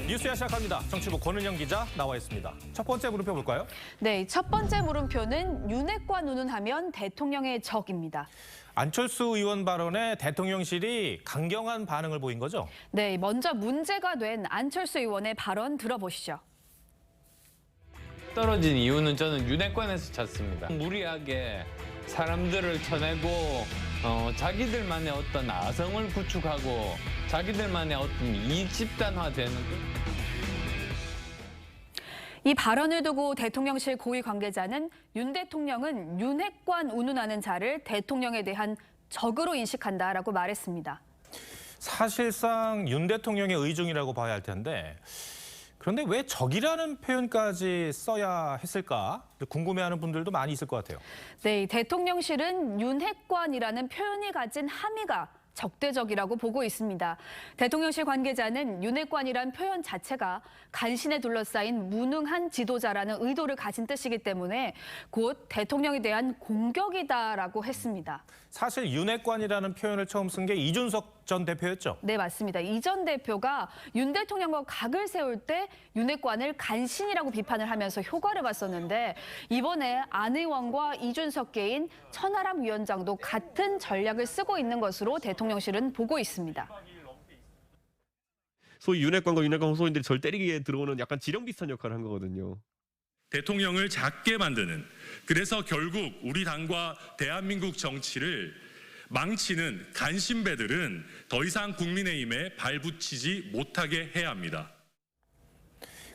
뉴스야 시작합니다. 정치부 권은영 기자 나와 있습니다. 첫 번째 물음표 볼까요? 네, 첫 번째 물음표는 윤핵관 운운하면 대통령의 적입니다. 안철수 의원 발언에 대통령실이 강경한 반응을 보인 거죠? 네, 먼저 문제가 된 안철수 의원의 발언 들어보시죠. 떨어진 이유는 저는 윤핵관에서 찾습니다. 무리하게 사람들을 쳐내고 자기들만의 어떤 아성을 구축하고 자기들만의 어떤 이익 집단화되는 이 발언을 두고 대통령실 고위 관계자는 윤 대통령은 윤핵관 운운하는 자를 대통령에 대한 적으로 인식한다라고 말했습니다. 사실상 윤 대통령의 의중이라고 봐야 할 텐데 그런데 왜 적이라는 표현까지 써야 했을까? 궁금해하는 분들도 많이 있을 것 같아요. 네, 대통령실은 윤핵관이라는 표현이 가진 함의가 적대적이라고 보고 있습니다. 대통령실 관계자는 윤핵관이란 표현 자체가 간신에 둘러싸인 무능한 지도자라는 의도를 가진 뜻이기 때문에 곧 대통령에 대한 공격이다라고 했습니다. 사실 윤핵관이라는 표현을 처음 쓴 게 이준석 전 대표였죠? 네, 맞습니다. 이 전 대표가 윤 대통령과 각을 세울 때 윤핵관을 간신이라고 비판을 하면서 효과를 봤었는데 이번에 안 의원과 이준석계인 천하람 위원장도 같은 전략을 쓰고 있는 것으로 대통령실은 보고 있습니다. 소위 윤핵관과 윤핵관 호소인들이 절 때리기에 들어오는 약간 지령 비슷한 역할을 한 거거든요. 대통령을 작게 만드는, 그래서 결국 우리 당과 대한민국 정치를 망치는 간신배들은 더 이상 국민의힘에 발붙이지 못하게 해야 합니다.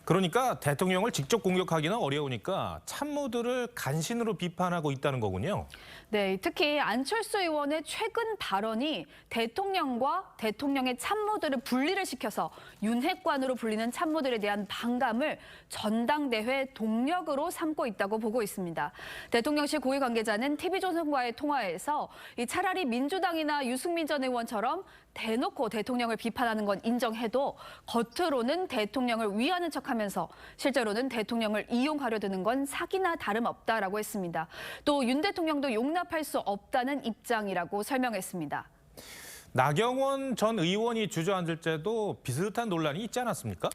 그러니까 대통령을 직접 공격하기는 어려우니까 참모들을 간신으로 비판하고 있다는 거군요. 네, 특히 안철수 의원의 최근 발언이 대통령과 대통령의 참모들을 분리를 시켜서 윤핵관으로 불리는 참모들에 대한 반감을 전당대회 동력으로 삼고 있다고 보고 있습니다. 대통령실 고위 관계자는 TV조선과의 통화에서 차라리 민주당이나 유승민 전 의원처럼 대놓고 대통령을 비판하는 건 인정해도 겉으로는 대통령을 위하는 척하면서 실제로는 대통령을 이용하려 드는 건 사기나 다름없다라고 했습니다. 또 윤 대통령도 용납할 수 없다는 입장이라고 설명했습니다. 나경원 전 의원이 주저앉을 때도 비슷한 논란이 있지 않았습니까?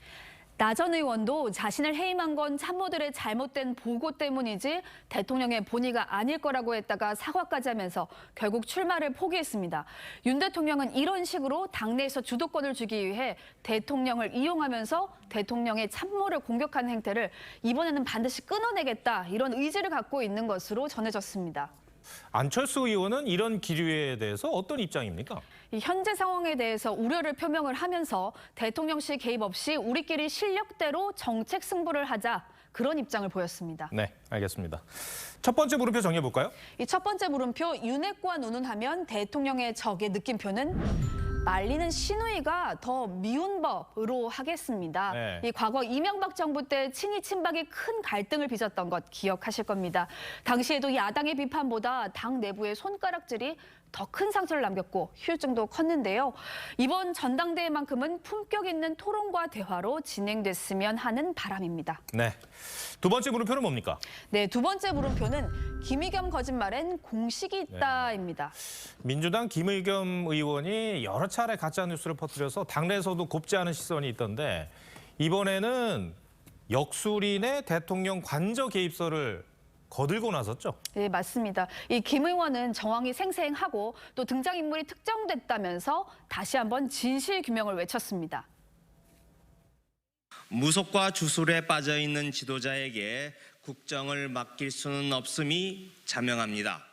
나 전 의원도 자신을 해임한 건 참모들의 잘못된 보고 때문이지 대통령의 본의가 아닐 거라고 했다가 사과까지 하면서 결국 출마를 포기했습니다. 윤 대통령은 이런 식으로 당내에서 주도권을 주기 위해 대통령을 이용하면서 대통령의 참모를 공격하는 행태를 이번에는 반드시 끊어내겠다, 이런 의지를 갖고 있는 것으로 전해졌습니다. 안철수 의원은 이런 기류에 대해서 어떤 입장입니까? 이 현재 상황에 대해서 우려를 표명을 하면서 대통령실 개입 없이 우리끼리 실력대로 정책 승부를 하자, 그런 입장을 보였습니다. 네, 알겠습니다. 첫 번째 물음표 정리해볼까요? 이 첫 번째 물음표 윤핵관 운운하면 대통령의 적의 느낌표는 말리는 시누이가 더 미운 법으로 하겠습니다. 네. 이 과거 이명박 정부 때 친이 친박이 큰 갈등을 빚었던 것 기억하실 겁니다. 당시에도 야당의 비판보다 당 내부의 손가락질이 더 큰 상처를 남겼고 후유증도 컸는데요. 이번 전당대회만큼은 품격 있는 토론과 대화로 진행됐으면 하는 바람입니다. 네. 두 번째 물음표는 뭡니까? 네, 두 번째 물음표는 김의겸 거짓말엔 공식이 있다입니다. 민주당 김의겸 의원이 여러 차례 가짜 뉴스를 퍼뜨려서 당내에서도 곱지 않은 시선이 있던데 이번에는 역술인의 대통령 관저 개입설을 거들고 나섰죠? 네, 맞습니다. 이 김 의원은 정황이 생생하고 또 등장인물이 특정됐다면서 다시 한번 진실 규명을 외쳤습니다. 무속과 주술에 빠져있는 지도자에게 국정을 맡길 수는 없음이 자명합니다.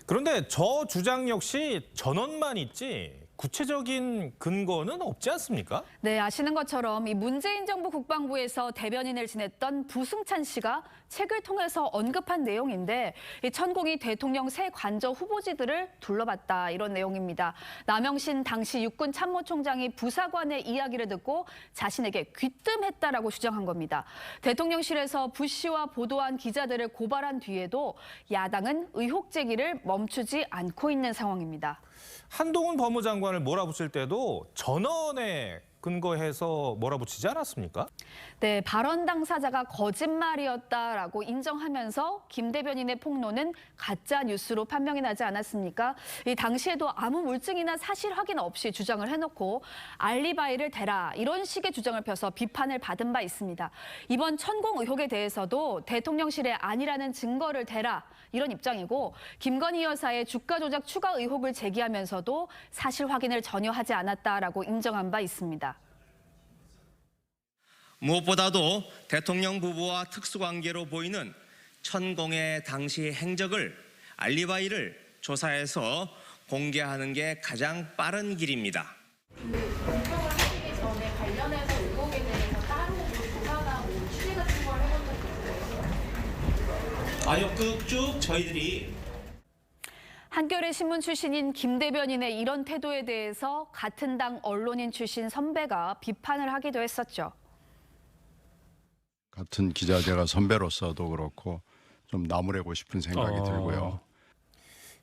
그런데 저 주장 역시 전언만 있지 구체적인 근거는 없지 않습니까? 네, 아시는 것처럼 이 문재인 정부 국방부에서 대변인을 지냈던 부승찬 씨가 책을 통해서 언급한 내용인데 이 천공이 대통령 새 관저 후보지들을 둘러봤다, 이런 내용입니다. 남영신 당시 육군 참모총장이 부사관의 이야기를 듣고 자신에게 귀뜸했다라고 주장한 겁니다. 대통령실에서 부 씨와 보도한 기자들을 고발한 뒤에도 야당은 의혹 제기를 멈추지 않고 있는 상황입니다. 한동훈 법무장관을 몰아붙일 때도 전언에 근거해서 몰아붙이지 않았습니까? 네, 발언 당사자가 거짓말이었다라고 인정하면서 김 대변인의 폭로는 가짜 뉴스로 판명이 나지 않았습니까? 이 당시에도 아무 물증이나 사실 확인 없이 주장을 해놓고 알리바이를 대라 이런 식의 주장을 펴서 비판을 받은 바 있습니다. 이번 천공 의혹에 대해서도 대통령실에 아니라는 증거를 대라 이런 입장이고 김건희 여사의 주가 조작 추가 의혹을 제기하면서도 사실 확인을 전혀 하지 않았다라고 인정한 바 있습니다. 무엇보다도 대통령 부부와 특수관계로 보이는 천공의 당시 행적을 알리바이를 조사해서 공개하는 게 가장 빠른 길입니다. 하시기 전에 관련해서 의혹에 대해서 다른 조사나 취재 같은 걸 해본 적이 있어요? 아니요, 쭉 저희들이 한겨레 신문 출신인 김 대변인의 이런 태도에 대해서 같은 당 언론인 출신 선배가 비판을 하기도 했었죠. 같은 기자제가 선배로서도 그렇고 좀 나무래고 싶은 생각이 들고요.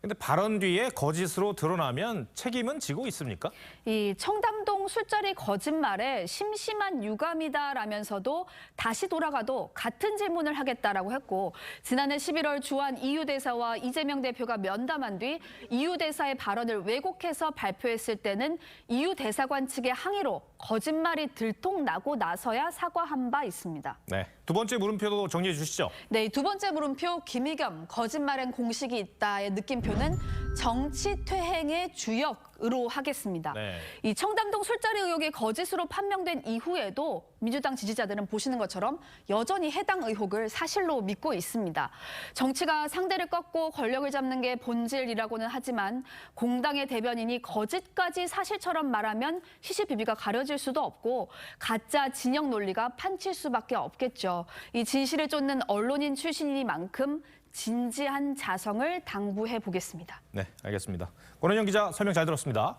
근데 발언 뒤에 거짓으로 드러나면 책임은 지고 있습니까? 이 청담동 술자리 거짓말에 심심한 유감이다라면서도 다시 돌아가도 같은 질문을 하겠다라고 했고 지난해 11월 주한 이유 대사와 이재명 대표가 면담한 뒤 이유 대사의 발언을 왜곡해서 발표했을 때는 이유 대사관 측의 항의로 거짓말이 들통나고 나서야 사과한 바 있습니다. 네, 두 번째 물음표도 정리해 주시죠. 네, 두 번째 물음표 김의겸 거짓말엔 공식이 있다의 느낌표는 정치 퇴행의 주역으로 하겠습니다. 네. 이 청담동 술자리 의혹이 거짓으로 판명된 이후에도 민주당 지지자들은 보시는 것처럼 여전히 해당 의혹을 사실로 믿고 있습니다. 정치가 상대를 꺾고 권력을 잡는 게 본질이라고는 하지만 공당의 대변인이 거짓까지 사실처럼 말하면 시시비비가 가려질 수도 없고 가짜 진영 논리가 판칠 수밖에 없겠죠. 이 진실을 쫓는 언론인 출신이니만큼 진지한 자성을 당부해 보겠습니다. 네, 알겠습니다. 권은영 기자 설명 잘 들었습니다.